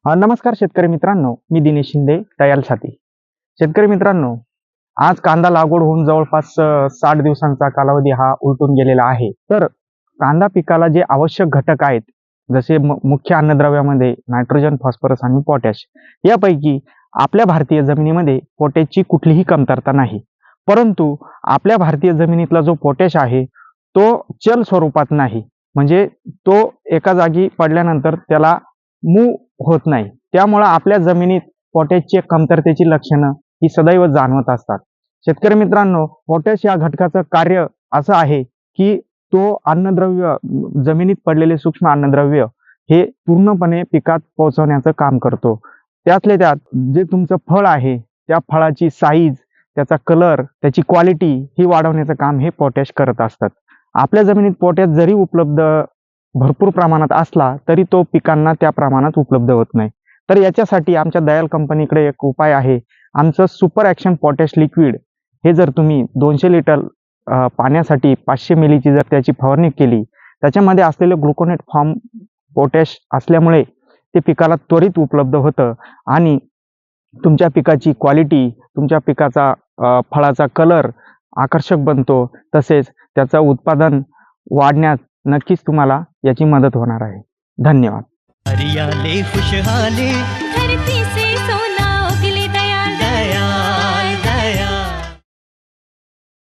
नमस्कार शेतकरी मित्रांनो, मी दिनेश शिंदे, दयाल साथी. शेतकरी मित्रांनो, आज कांदा लागवड होऊन जवळपास 60 दिवसांचा कालावधी हा उलटून गेलेला आहे. तर कांदा पिकाला जे आवश्यक घटक आहेत, जसे मुख्य अन्नद्रव्यामध्ये नायट्रोजन, फॉस्फरस आणि पोटॅश, यापैकी आपल्या भारतीय जमिनीमध्ये पोटॅशची कुठलीही कमतरता नाही. परंतु आपल्या भारतीय जमिनीतला जो पोटॅश आहे, तो चल स्वरूपात नाही. म्हणजे तो एका जागी पडल्यानंतर त्याला मूव होत नाही. त्यामुळे आपल्या जमिनीत पोटॅशची कमतरतेची लक्षणं ही सदैव जाणवत असतात. शेतकरी मित्रांनो, पोटॅश या घटकाचं कार्य असं आहे की तो अन्नद्रव्य, जमिनीत पडलेले सूक्ष्म अन्नद्रव्य हे पूर्णपणे पिकात पोहोचवण्याचं काम करतो. त्यातल्या त्यात जे तुमचं फळ आहे, त्या फळाची साईज, त्याचा कलर, त्याची क्वालिटी ही वाढवण्याचं काम हे पोटॅश करत असतात. आपल्या जमिनीत पोटॅश जरी उपलब्ध भरपूर प्रमाणात असला तरी तो पिकांना त्या प्रमाणात उपलब्ध होत नाही. तर याच्यासाठी आमच्या दयाल कंपनीकडे एक उपाय आहे. आमचं सुपर ॲक्शन पोटॅश लिक्विड हे जर तुम्ही 200 लिटर पाण्यासाठी 500 मिलीची जर त्याची फवारणी केली, त्याच्यामध्ये असलेलं ग्लुकोनेट फॉर्म पोटॅश असल्यामुळे ते पिकाला त्वरित उपलब्ध होतं आणि तुमच्या पिकाची क्वालिटी, तुमच्या पिकाचा फळाचा कलर आकर्षक बनतो. तसेच त्याचं उत्पादन वाढण्यात नक्कीच तुम्हाला याची मदत होणार आहे. धन्यवाद. हरियाले खुशहाली धरती से